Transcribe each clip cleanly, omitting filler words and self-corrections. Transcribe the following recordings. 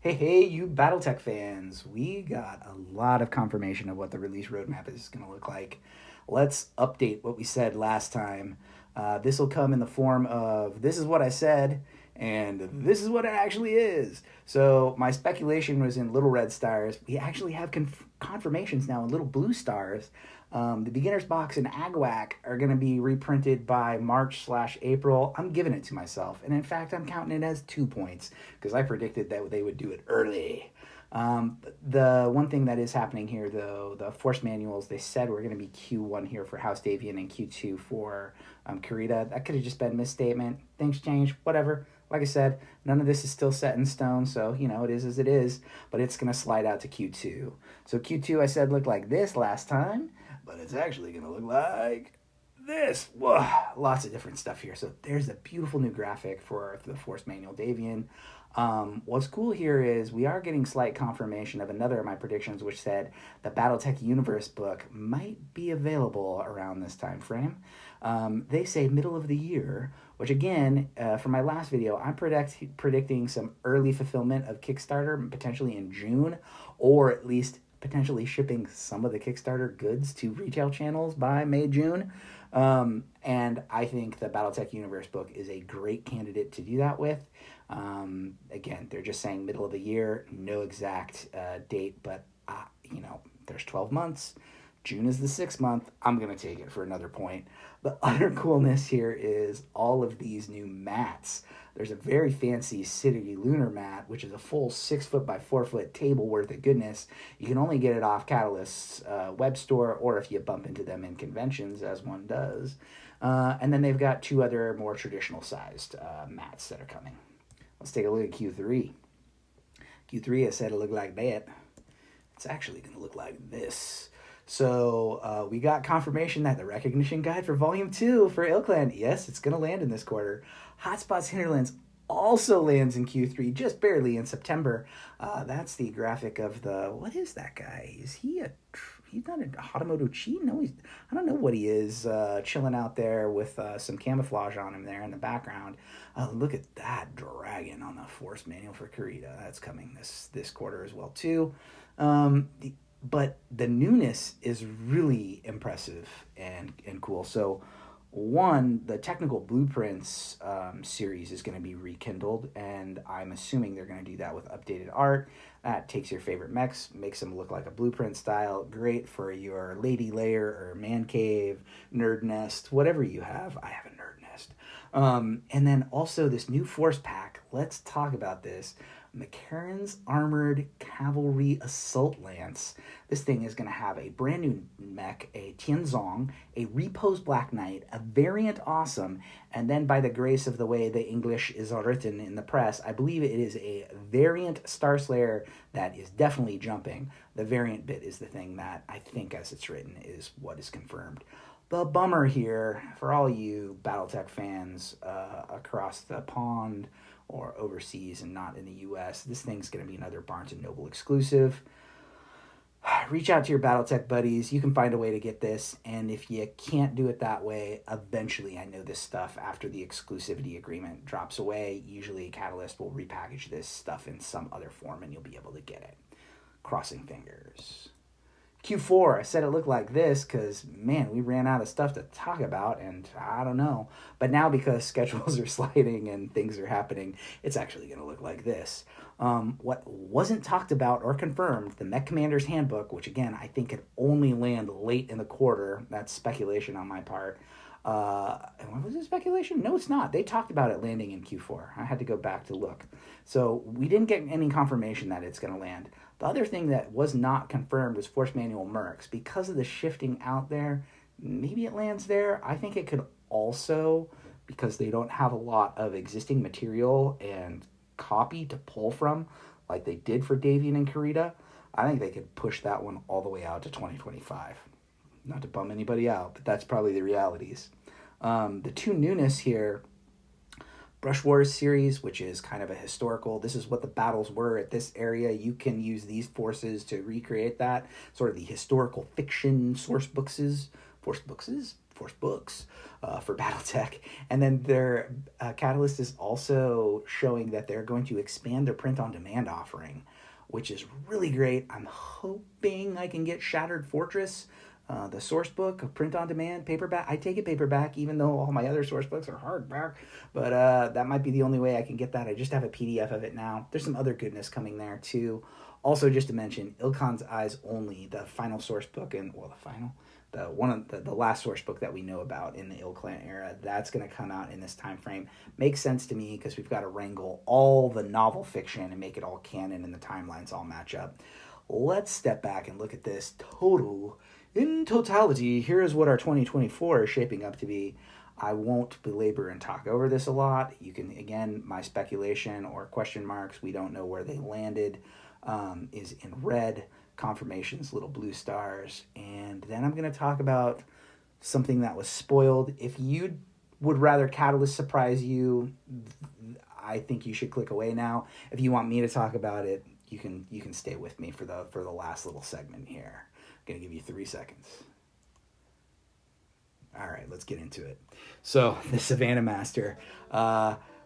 Hey, you BattleTech fans. We got a lot of confirmation of what the release roadmap is going to look like. Let's update what we said last time. This will come in the form of this is what I said, and this is what it actually is. So, my speculation was in little red stars. We actually have confirmations now in little blue stars. The beginner's box and Agwac are going to be reprinted by March/April. I'm giving it to myself. And in fact, I'm counting it as 2 points because I predicted that they would do it early. The one thing that is happening here, though, the force manuals, they said we're going to be Q1 here for House Davian and Q2 for Kurita. That could have just been misstatement. Things change, whatever. Like I said, none of this is still set in stone, so, it is as it is, but it's going to slide out to Q2. So Q2, I said, looked like this last time, but it's actually going to look like this. Whoa, lots of different stuff here. So there's a beautiful new graphic for the Force Manual Davian. What's cool here is we are getting slight confirmation of another of my predictions, which said the BattleTech Universe book might be available around this time frame. They say middle of the year, which again, for my last video, I'm predicting some early fulfillment of Kickstarter, potentially in June, or at least potentially shipping some of the Kickstarter goods to retail channels by May, June. And I think the BattleTech Universe book is a great candidate to do that with. Again, they're just saying middle of the year, no exact date, but there's 12 months. June is the 6th month. I'm going to take it for another point. The other coolness here is all of these new mats. There's a very fancy City Lunar mat, which is a full 6 foot by 4 foot table worth of goodness. You can only get it off Catalyst's web store, or if you bump into them in conventions, as one does. And then they've got two other more traditional sized mats that are coming. Let's take a look at Q3. Q3, I said it looked like that. It's actually going to look like this. So we got confirmation that the recognition guide for Volume 2 for Ilkland, yes, it's going to land in this quarter. Hotspots Hinterlands also lands in Q3, just barely in September. That's the graphic of what is that guy? Is he he's not a Hatamoto Chi? No, I don't know what he is, chilling out there with some camouflage on him there in the background. Look at that dragon on the Force Manual for Kurita. That's coming this quarter as well, too. But the newness is really impressive and cool. So, one, the technical blueprints series is going to be rekindled, and I'm assuming they're going to do that with updated art. That takes your favorite mechs, makes them look like a blueprint style. Great for your lady lair or man cave, nerd nest, whatever you have. I have a nerd nest. And then also this new force pack. Let's talk about this. McCarran's Armored Cavalry Assault Lance. This thing is going to have a brand new mech, a Tianzong, a Repose Black Knight, a variant Awesome, and then by the grace of the way the English is written in the press, I believe it is a variant Starslayer that is definitely jumping. The variant bit is the thing that I think, as it's written, is what is confirmed. The bummer here for all you BattleTech fans across the pond or overseas and not in the US, this thing's going to be another Barnes & Noble exclusive. Reach out to your BattleTech buddies. You can find a way to get this, and if you can't do it that way, eventually, I know this stuff, after the exclusivity agreement drops away, usually Catalyst will repackage this stuff in some other form, and you'll be able to get it. Crossing fingers. Q4, I said it looked like this because, man, we ran out of stuff to talk about, and I don't know. But now, because schedules are sliding and things are happening, it's actually going to look like this. What wasn't talked about or confirmed, the Mech Commander's Handbook, which, again, I think could only land late in the quarter. That's speculation on my part. Was it speculation? No, it's not. They talked about it landing in Q4. I had to go back to look. So we didn't get any confirmation that it's going to land. The other thing that was not confirmed was Force Manual Mercs. Because of the shifting out there, maybe it lands there. I think it could also, because they don't have a lot of existing material and copy to pull from, like they did for Davian and Kurita, I think they could push that one all the way out to 2025. Not to bum anybody out, but that's probably the realities. The two newness here, Brush Wars series, which is kind of a historical, this is what the battles were at this area. You can use these forces to recreate that. Sort of the historical fiction source bookses, Force books for BattleTech. And then their Catalyst is also showing that they're going to expand their print-on-demand offering, which is really great. I'm hoping I can get Shattered Fortress, the source book, print on demand, paperback. I take it paperback, even though all my other source books are hardback. But that might be the only way I can get that. I just have a PDF of it now. There's some other goodness coming there too. Also, just to mention, Ilkhan's Eyes Only, the final source book, and the last source book that we know about in the Ilkhan era, that's going to come out in this time frame. Makes sense to me because we've got to wrangle all the novel fiction and make it all canon and the timelines all match up. Let's step back and look at this in totality. Here is what our 2024 is shaping up to be. I won't belabor and talk over this a lot. You can, again, my speculation or question marks, we don't know where they landed, is in red. Confirmations, little blue stars. And then I'm going to talk about something that was spoiled. If you would rather Catalyst surprise you, I think you should click away now. If you want me to talk about it, you can stay with me for the last little segment here. I'm going to give you 3 seconds. All right, let's get into it. So the Savannah Master,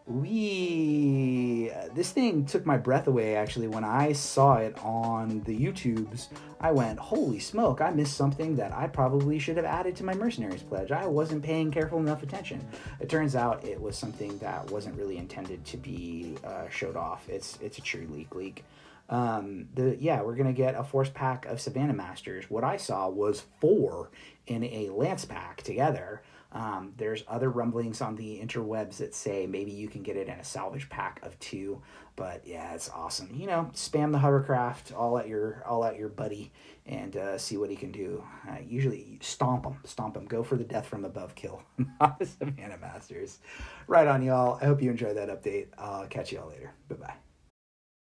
this thing took my breath away. Actually, when I saw it on the YouTubes, I went, holy smoke, I missed something that I probably should have added to my Mercenaries pledge. I wasn't paying careful enough attention. It turns out it was something that wasn't really intended to be showed off. It's a true leak. We're gonna get a force pack of Savannah Masters. What I saw was 4 in a Lance pack together. There's other rumblings on the interwebs that say maybe you can get it in a salvage pack of 2. But yeah, it's awesome. Spam the hovercraft all at your buddy and see what he can do. Usually stomp him. Go for the death from above kill. Not the Savannah Masters. Right on, y'all. I hope you enjoyed that update. I'll catch y'all later. Bye bye.